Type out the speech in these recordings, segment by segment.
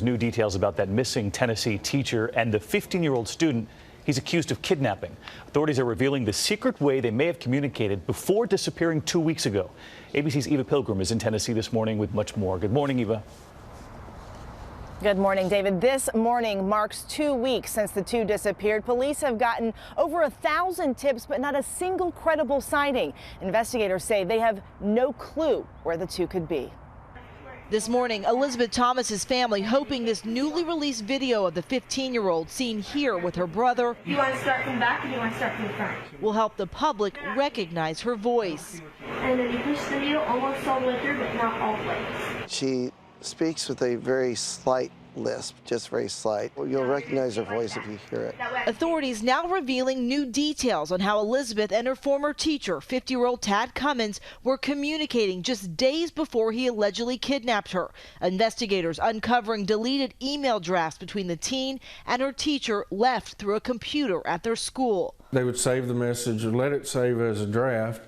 New details about that missing Tennessee teacher and the 15-year-old student he's accused of kidnapping. Authorities are revealing the secret way they may have communicated before disappearing 2 weeks ago. ABC's Eva Pilgrim is in Tennessee this morning with much more. Good morning, Eva. Good morning, David. This morning marks 2 weeks since the two disappeared. Police have gotten over 1,000 tips, but not a single credible sighting. Investigators say they have no clue where the two could be. This morning, Elizabeth Thomas's family hoping this newly released video of the 15-year-old seen here with her brother you want to start from back or do you want to start from the front? will help the public recognize her voice. And then you push the needle almost all the way through, but not all the way. She speaks with a very slight lisp, just very slight. You'll recognize her voice if you hear it. Authorities now revealing new details on how Elizabeth and her former teacher, 50-year-old Tad Cummins, were communicating just days before he allegedly kidnapped her. Investigators uncovering deleted email drafts between the teen and her teacher left through a computer at their school. They would save the message or let it save as a draft.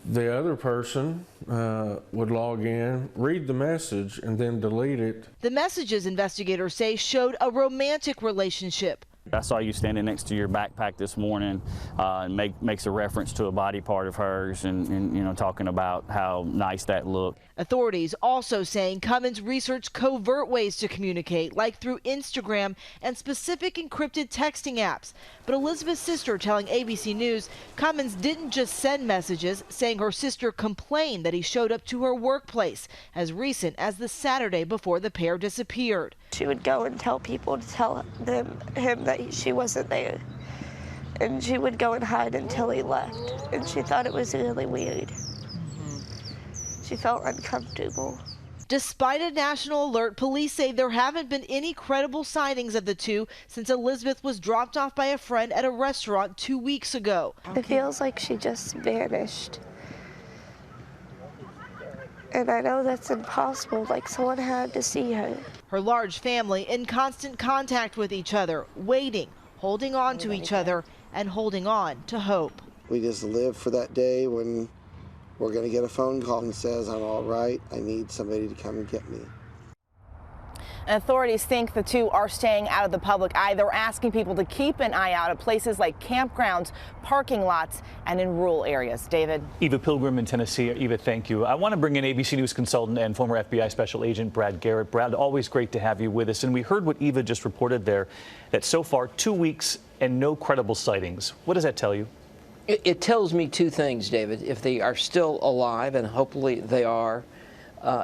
The other person would log in, read the message, and then delete it. The messages, investigators say, showed a romantic relationship. I saw you standing next to your backpack this morning and makes a reference to a body part of hers and you know, talking about how nice that looked. Authorities also saying Cummins researched covert ways to communicate, like through Instagram and specific encrypted texting apps. But Elizabeth's sister telling ABC News Cummins didn't just send messages, saying her sister complained that he showed up to her workplace as recent as the Saturday before the pair disappeared. She would go and tell people to tell him that she wasn't there. And she would go and hide until he left. And she thought it was really weird. She felt uncomfortable. Despite a national alert, police say there haven't been any credible sightings of the two since Elizabeth was dropped off by a friend at a restaurant 2 weeks ago. It feels like she just vanished. And I know that's impossible, like someone had to see her. Her large family in constant contact with each other, waiting, holding on to each other, and holding on to hope. We just live for that day when we're going to get a phone call and says, I'm all right, I need somebody to come and get me. Authorities think the two are staying out of the public eye. They're asking people to keep an eye out at places like campgrounds, parking lots, and in rural areas. David? Eva Pilgrim in Tennessee. Eva, thank you. I want to bring in ABC News consultant and former FBI Special Agent Brad Garrett. Brad, always great to have you with us. And we heard what Eva just reported there, that so far 2 weeks and no credible sightings. What does that tell you? It tells me two things, David. If they are still alive, and hopefully they are,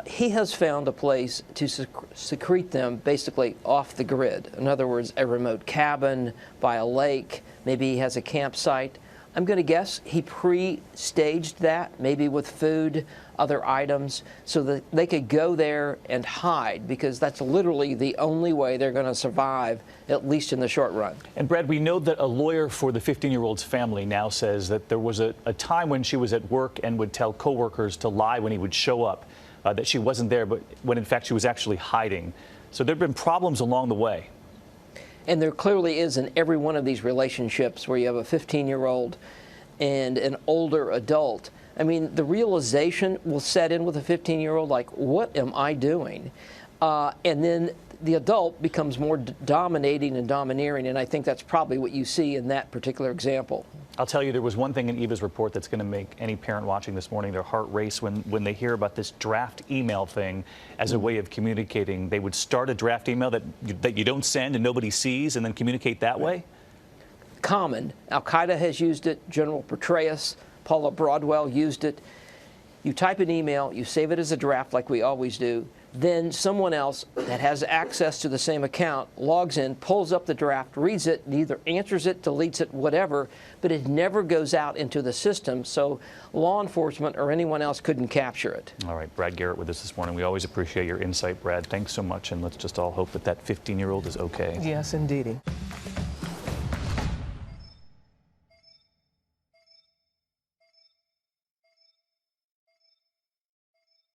he has found a place to secrete them basically off the grid. In other words, a remote cabin by a lake. Maybe he has a campsite. I'm going to guess he pre-staged that, maybe with food, other items, so that they could go there and hide, because that's literally the only way they're going to survive, at least in the short run. And Brad, we know that a lawyer for the 15-year-old's family now says that there was a time when she was at work and would tell coworkers to lie when he would show up, that she wasn't there, but when in fact she was actually hiding. So there have been problems along the way. And there clearly is in every one of these relationships where you have a 15-year-old and an older adult. I mean, the realization will set in with a 15-year-old, like, what am I doing? And then the adult becomes more dominating and domineering, and I think that's probably what you see in that particular example. I'll tell you, there was one thing in Eva's report that's going to make any parent watching this morning their heart race when they hear about this draft email thing as a way of communicating. They would start a draft email that you don't send and nobody sees, and then communicate that way? Common. Al-Qaeda has used it. General Petraeus, Paula Broadwell used it. You type an email, you save it as a draft like we always do, then someone else that has access to the same account logs in, pulls up the draft, reads it, either answers it, deletes it, whatever, but it never goes out into the system, so law enforcement or anyone else couldn't capture it. All right, Brad Garrett with us this morning. We always appreciate your insight, Brad. Thanks so much, and let's just all hope that that 15-year-old is okay. Yes, indeedy.